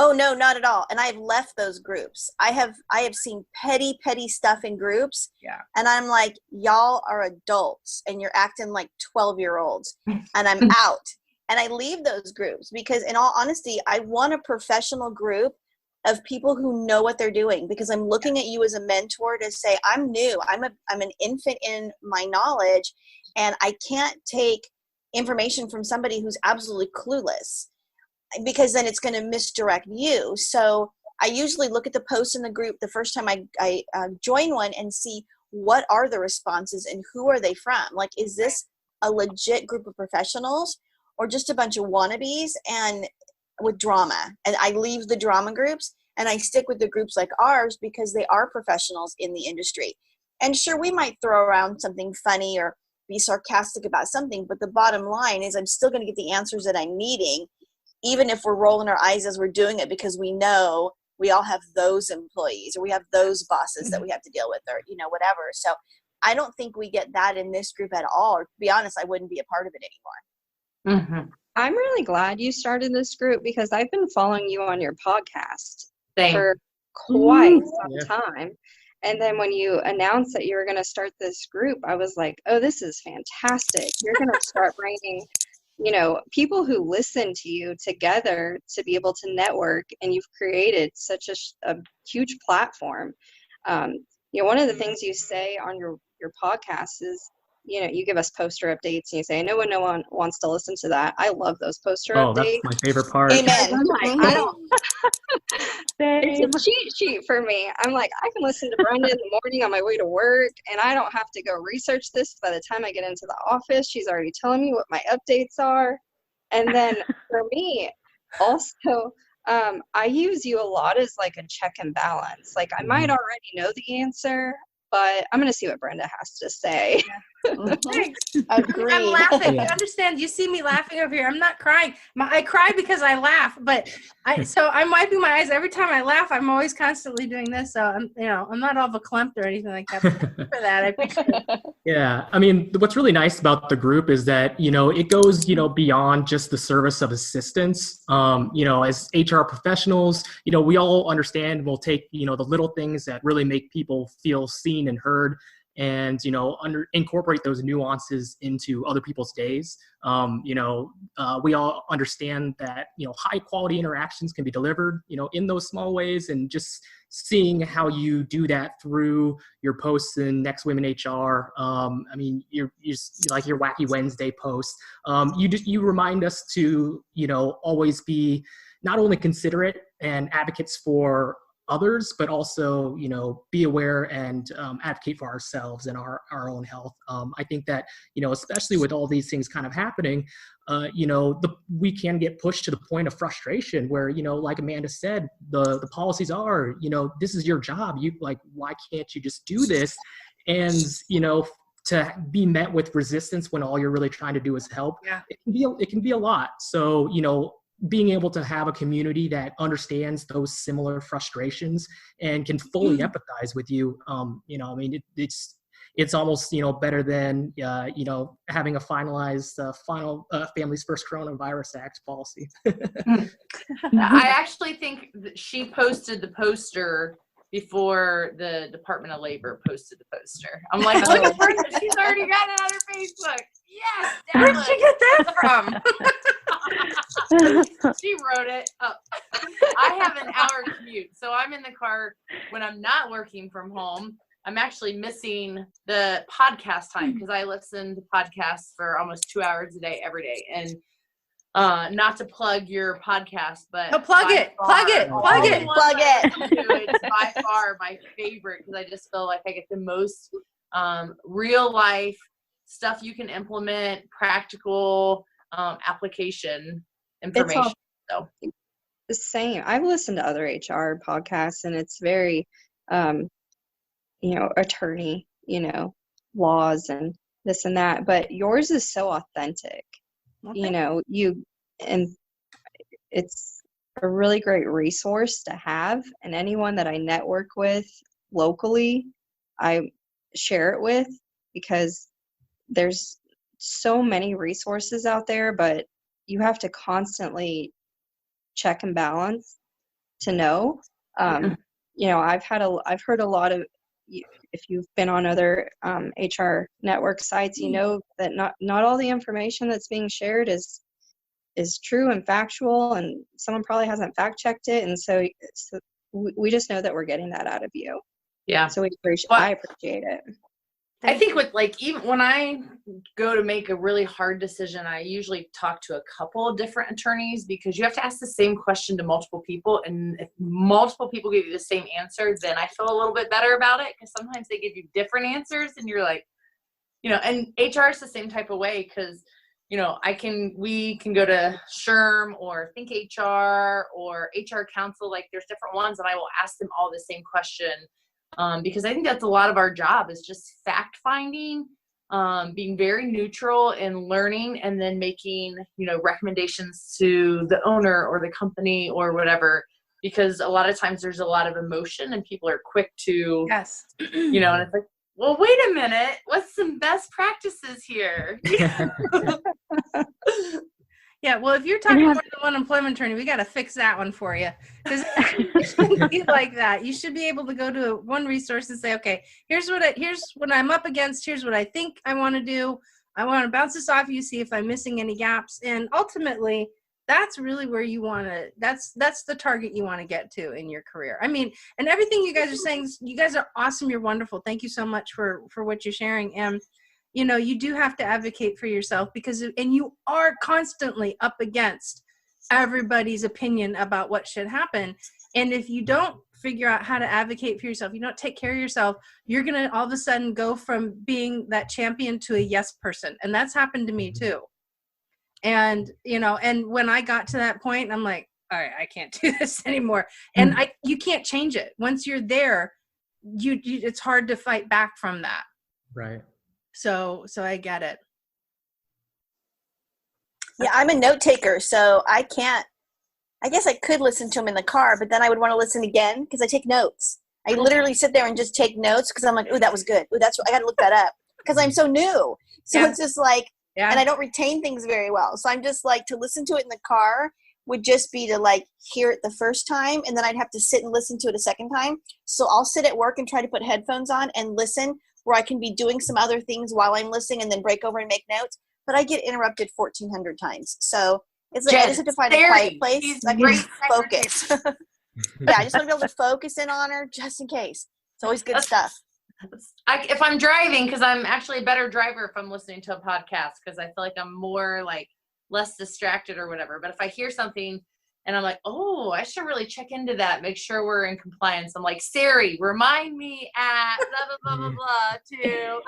Oh no, not at all. And I've left those groups. I have seen petty stuff in groups. Yeah. And I'm like, y'all are adults and you're acting like 12-year-olds, and I'm out. And I leave those groups because, in all honesty, I want a professional group of people who know what they're doing, because I'm looking at you as a mentor to say, I'm new. I'm an infant in my knowledge, and I can't take information from somebody who's absolutely clueless, because then it's going to misdirect you. So I usually look at the posts in the group the first time I join one and see what are the responses and who are they from. Like, is this a legit group of professionals or just a bunch of wannabes and with drama? And I leave the drama groups and I stick with the groups like ours, because they are professionals in the industry. And sure, we might throw around something funny or be sarcastic about something, but the bottom line is I'm still going to get the answers that I'm needing, even if we're rolling our eyes as we're doing it, because we know we all have those employees or we have those bosses that we have to deal with, or, whatever. So I don't think we get that in this group at all. Or, to be honest, I wouldn't be a part of it anymore. Mm-hmm. I'm really glad you started this group, because I've been following you on your podcast for quite some time. And then when you announced that you were going to start this group, I was like, oh, this is fantastic. You're going to start bringing people who listen to you together to be able to network, and you've created such a huge platform. One of the things you say on your podcast is, you give us poster updates and you say, no one wants to listen to that. I love those poster updates. That's my favorite part. Amen. It's a cheat sheet for me. I'm like, I can listen to Brenda in the morning on my way to work, and I don't have to go research this. By the time I get into the office, she's already telling me what my updates are. And then for me, also, I use you a lot as like a check and balance. Like, I might already know the answer, but I'm going to see what Brenda has to say. Thanks. Agreed. I'm laughing. You understand? You see me laughing over here. I'm not crying. I cry because I laugh, but I'm wiping my eyes every time I laugh. I'm always constantly doing this. So I'm not all verklempt or anything like that. For that, I appreciate it. Yeah. I mean, what's really nice about the group is that, it goes, beyond just the service of assistance. As HR professionals, we all understand, we'll take, the little things that really make people feel seen and heard. and, incorporate those nuances into other people's days. We all understand that, high quality interactions can be delivered, in those small ways, and just seeing how you do that through your posts in Next Women HR. You're like your Wacky Wednesday post. You remind us to, always be not only considerate and advocates for others, but also, be aware and advocate for ourselves and our own health. I think that, especially with all these things kind of happening, we can get pushed to the point of frustration where, like Amanda said, the policies are, this is your job. Why can't you just do this? And, to be met with resistance when all you're really trying to do is help, it can be a lot. So, being able to have a community that understands those similar frustrations and can fully empathize with you, it's almost, better than, having a finalized final Family's First Coronavirus Act policy. I actually think that she posted the poster before the Department of Labor posted the poster. I'm like, look at Brenda, she's already got it on her Facebook. Yes, Where'd she get that from? She wrote it up. I have an hour commute, so I'm in the car when I'm not working from home. I'm actually missing the podcast time because I listen to podcasts for almost 2 hours a day, every day. And not to plug your podcast, but plug it. It's by far my favorite because I just feel like I get the most real life stuff you can implement, practical application information. So the same. I've listened to other HR podcasts, and it's very, attorney, laws and this and that. But yours is so authentic. Okay. And it's a really great resource to have. And anyone that I network with locally, I share it with, because there's so many resources out there, but you have to constantly check and balance to know. I've heard a lot of, if you've been on other HR network sites, that not all the information that's being shared is true and factual, and someone probably hasn't fact checked it, and so we just know that we're getting that out of you. Yeah. So I appreciate it. I think with even when I go to make a really hard decision, I usually talk to a couple of different attorneys, because you have to ask the same question to multiple people. And if multiple people give you the same answer, then I feel a little bit better about it, because sometimes they give you different answers and you're like, and HR is the same type of way, because, we can go to SHRM or Think HR or HR Council. Like, there's different ones, and I will ask them all the same question. Because I think that's a lot of our job, is just fact finding, being very neutral and learning, and then making, recommendations to the owner or the company or whatever, because a lot of times there's a lot of emotion and people are quick to, and it's like, well, wait a minute, what's some best practices here? Yeah, well, if you're talking more than one employment attorney, we got to fix that one for you, because it shouldn't be like that. You should be able to go to one resource and say, okay, here's what I'm up against. Here's what I think I want to do. I want to bounce this off you, see if I'm missing any gaps, and ultimately, that's really where you want to. That's the target you want to get to in your career. I mean, and everything you guys are saying, you guys are awesome. You're wonderful. Thank you so much for what you're sharing. And you do have to advocate for yourself, and you are constantly up against everybody's opinion about what should happen. And if you don't figure out how to advocate for yourself, you don't take care of yourself, you're going to all of a sudden go from being that champion to a yes person. And that's happened to me too. And, and when I got to that point, I'm like, all right, I can't do this anymore. And you can't change it. Once you're there, it's hard to fight back from that. Right. So I get it. Yeah, I'm a note taker, so I guess I could listen to them in the car, but then I would want to listen again because I take notes. I literally sit there and just take notes because I'm like, ooh, that was good. Ooh, I got to look that up because I'm so new. So it's just like, and I don't retain things very well. So I'm just like, to listen to it in the car would just be to like hear it the first time, and then I'd have to sit and listen to it a second time. So I'll sit at work and try to put headphones on and listen where I can be doing some other things while I'm listening and then break over and make notes. But I get interrupted 1,400 times. So it's like I just have to find a quiet place. I can focus. Yeah, I just want to be able to focus in on her just in case. It's always good stuff. If I'm driving, because I'm actually a better driver if I'm listening to a podcast, because I feel like I'm more like less distracted or whatever. But if I hear something and I'm like, oh, I should really check into that, make sure we're in compliance. I'm like, Siri, remind me at blah, blah, blah, blah, blah, to.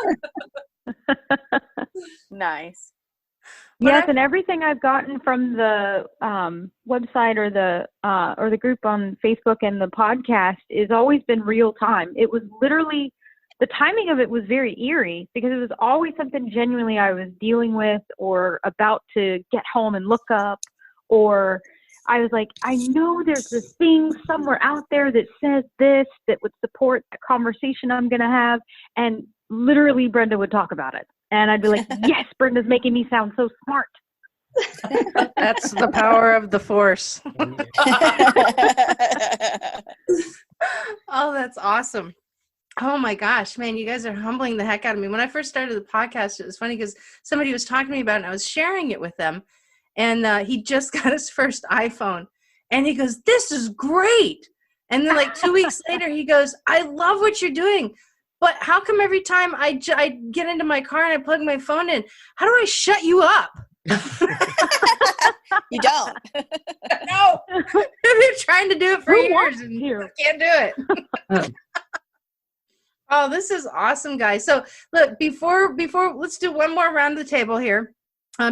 Nice. Yes, and everything I've gotten from the website or the group on Facebook and the podcast is always been real time. It was literally, the timing of it was very eerie because it was always something genuinely I was dealing with or about to get home and look up, or I was like, I know there's this thing somewhere out there that says this, that would support the conversation I'm going to have. And literally Brenda would talk about it. And I'd be like, yes, Brenda's making me sound so smart. That's the power of the force. Oh, that's awesome. Oh my gosh, man, you guys are humbling the heck out of me. When I first started the podcast, it was funny because somebody was talking to me about it and I was sharing it with them. And he just got his first iPhone. And he goes, this is great. And then like 2 weeks later, he goes, I love what you're doing. But how come every time I get into my car and I plug my phone in, how do I shut you up? You don't. No. I've been trying to do it for years and can't do it. Oh, this is awesome, guys. So look, before let's do one more round of the table here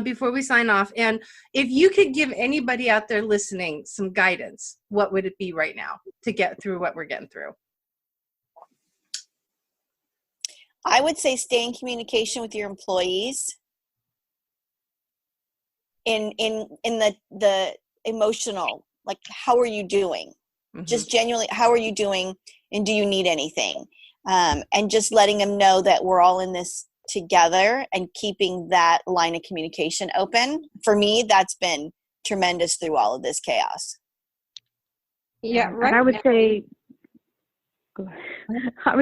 before we sign off. And if you could give anybody out there listening some guidance, what would it be right now to get through what we're getting through? I would say stay in communication with your employees in the emotional, like, how are you doing? Mm-hmm. Just genuinely, how are you doing? And do you need anything? And just letting them know that we're all in this together and keeping that line of communication open. For me, that's been tremendous through all of this chaos. Yeah, right. And I would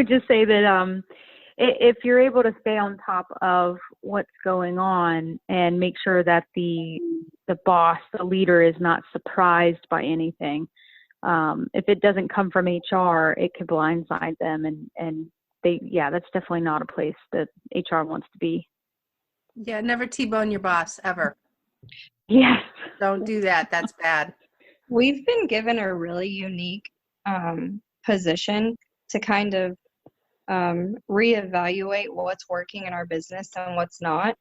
just say that if you're able to stay on top of what's going on and make sure that the boss, the leader, is not surprised by anything. If it doesn't come from HR, it could blindside them, and that's definitely not a place that HR wants to be. Yeah, never T-bone your boss, ever. Yes. Don't do that. That's bad. We've been given a really unique position to kind of reevaluate what's working in our business and what's not.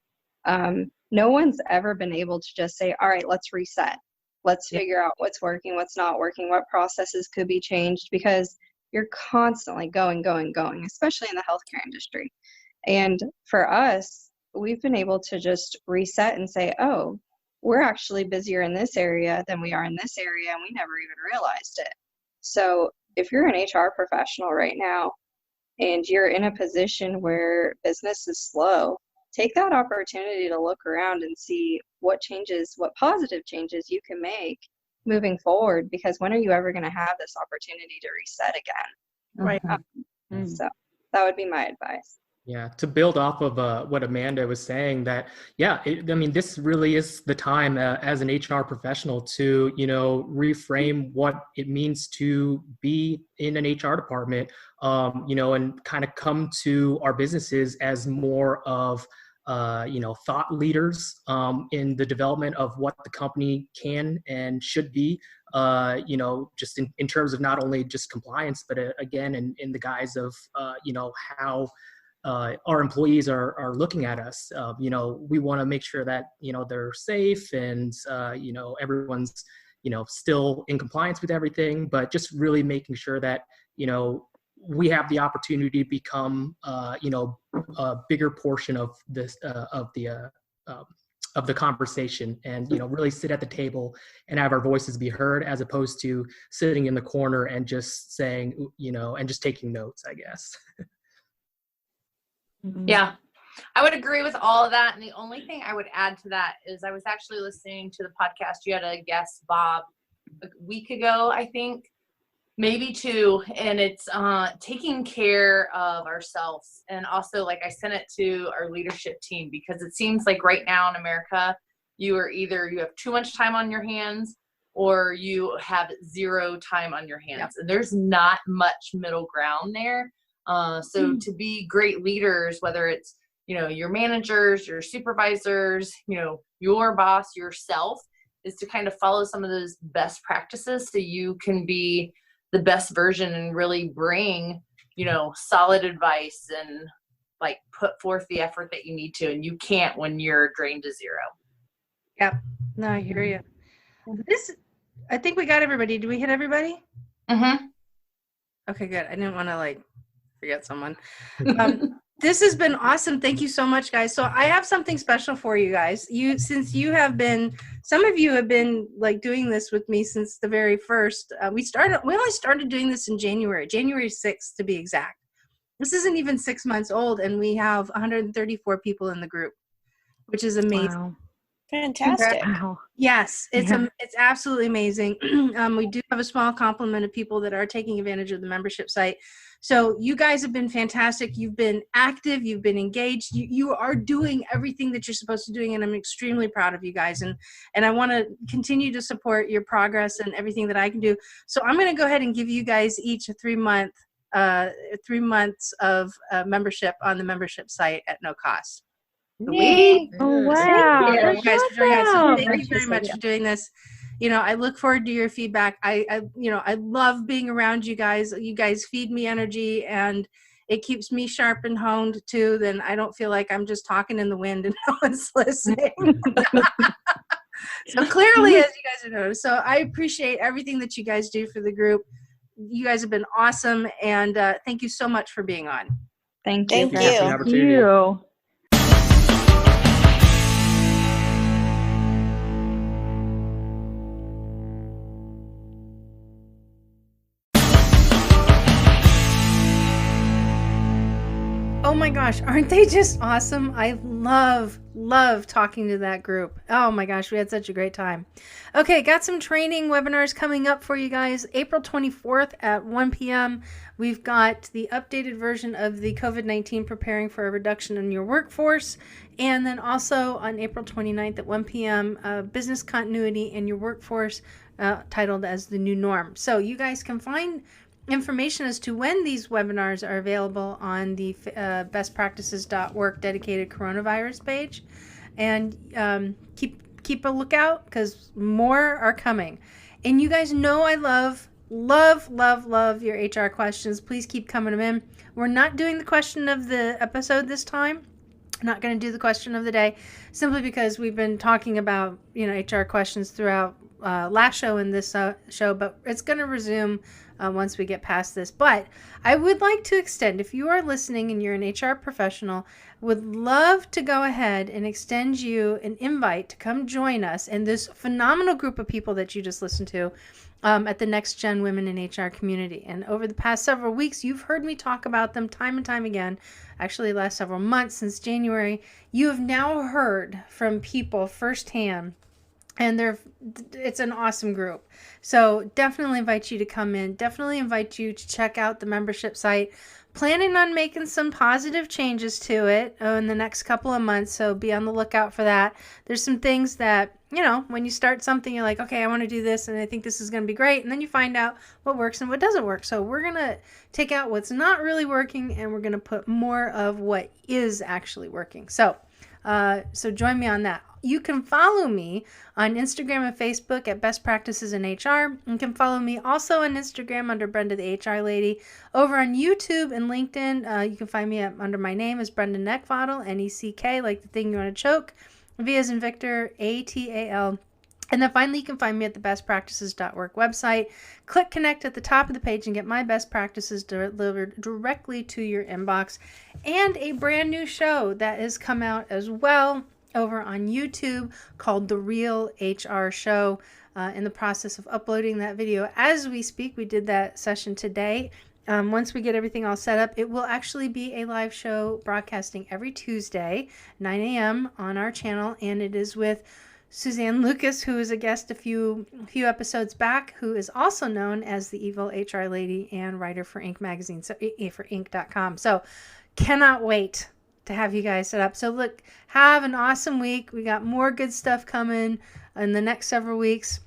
No one's ever been able to just say, all right, let's reset. Let's figure out what's working, what's not working, what processes could be changed, because you're constantly going, especially in the healthcare industry. And for us, we've been able to just reset and say, oh, we're actually busier in this area than we are in this area, and we never even realized it. So if you're an HR professional right now and you're in a position where business is slow, take that opportunity to look around and see what positive changes you can make moving forward, because when are you ever going to have this opportunity to reset again? Right. So that would be my advice. Yeah, to build off of what Amanda was saying, that, this really is the time as an HR professional to, reframe what it means to be in an HR department, and kind of come to our businesses as more of, thought leaders in the development of what the company can and should be, just in terms of not only just compliance, but again, in the guise of, how our employees are looking at us. We want to make sure that, they're safe and, everyone's, still in compliance with everything, but just really making sure that, we have the opportunity to become, a bigger portion of this, of the conversation, and, really sit at the table and have our voices be heard, as opposed to sitting in the corner and just saying, and just taking notes, I guess. Yeah, I would agree with all of that. And the only thing I would add to that is I was actually listening to the podcast. You had a guest, Bob, a week ago, I think. maybe two, and it's taking care of ourselves. And also, like, I sent it to our leadership team, because it seems like right now in America, you have too much time on your hands, or you have zero time on your hands. Yep. And there's not much middle ground there. So to be great leaders, whether it's, your managers, your supervisors, your boss, yourself, is to kind of follow some of those best practices so you can be the best version and really bring, solid advice and like put forth the effort that you need to. And you can't when you're drained to zero. Yep. No, I hear you. I think we got everybody. Did we hit everybody? Mm-hmm. Okay, good. I didn't want to forget someone. This has been awesome. Thank you so much, guys. So I have something special for you guys. Some of you have been doing this with me since the very first. We only started doing this in January 6th to be exact. This isn't even 6 months old, and we have 134 people in the group, which is amazing. Wow. Fantastic. Wow. Yes, it's absolutely amazing. We do have a small complement of people that are taking advantage of the membership site. So you guys have been fantastic. You've been active. You've been engaged. You are doing everything that you're supposed to be doing, and I'm extremely proud of you guys. And I want to continue to support your progress and everything that I can do. So I'm going to go ahead and give you guys each a 3 months of membership on the membership site at no cost. Yay. Oh, wow. Thank you guys for doing this. Awesome. Thank you very much for doing this. I look forward to your feedback. I love being around you guys. You guys feed me energy, and it keeps me sharp and honed too. Then I don't feel like I'm just talking in the wind and no one's listening. So clearly, as you guys are noticed. So I appreciate everything that you guys do for the group. You guys have been awesome, and thank you so much for being on. Thank you. Thank you. Oh my gosh, aren't they just awesome? I love talking to that group. Oh my gosh, we had such a great time. Okay, got some training webinars coming up for you guys. April 24th at 1 p.m. We've got the updated version of the COVID-19 Preparing for a Reduction in Your Workforce. And then also on April 29th at 1 p.m., Business Continuity in Your Workforce, titled as The New Norm. So you guys can find information as to when these webinars are available on the bestpractices.org dedicated coronavirus page, and keep a lookout because more are coming. And you guys know I love your HR questions. Please keep coming them in. We're not doing the question of the episode this time. I'm not going to do the question of the day simply because we've been talking about HR questions throughout last show and this show, but it's going to resume once we get past this. But I would like to extend, if you are listening and you're an HR professional, would love to go ahead and extend you an invite to come join us in this phenomenal group of people that you just listened to at the Next Gen Women in HR community. And over the past several weeks, you've heard me talk about them time and time again. Actually, the last several months since January, you have now heard from people firsthand, and it's an awesome group. So definitely invite you to come in. Definitely invite you to check out the membership site. Planning on making some positive changes to it in the next couple of months, so be on the lookout for that. There's some things that, when you start something, you're like, okay, I want to do this, and I think this is going to be great, and then you find out what works and what doesn't work. So we're going to take out what's not really working, and we're going to put more of what is actually working. So join me on that. You can follow me on Instagram and Facebook at Best Practices in HR. You can follow me also on Instagram under Brenda the HR Lady. Over on YouTube and LinkedIn, you can find me under my name as Brenda Neckvatal, N-E-C-K, like the thing you want to choke. V as in Victor, A-T-A-L. And then finally, you can find me at the bestpractices.org website. Click connect at the top of the page and get my best practices delivered directly to your inbox. And a brand new show that has come out as well over on YouTube called The Real HR Show. In the process of uploading that video as we speak. We did that session today. Once we get everything all set up, it will actually be a live show broadcasting every Tuesday, 9 a.m. on our channel, and it is with Suzanne Lucas, who was a guest a few episodes back, who is also known as the Evil HR Lady and writer for Inc. magazine, so for Inc.com. So cannot wait to have you guys set up. So look, have an awesome week. We got more good stuff coming in the next several weeks.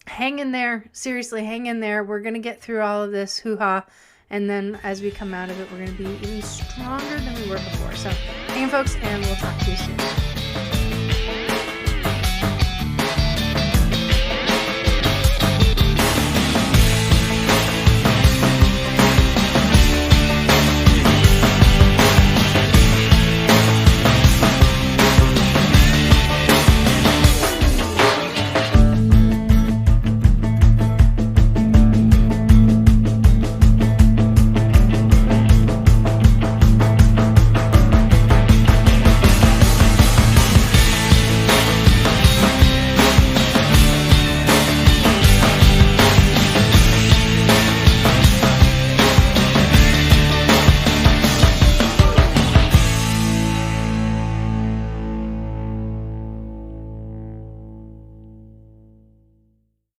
Hang in there. Seriously, hang in there. We're going to get through all of this hoo-ha. And then as we come out of it, we're going to be even stronger than we were before. So hang in, folks, and we'll talk to you soon.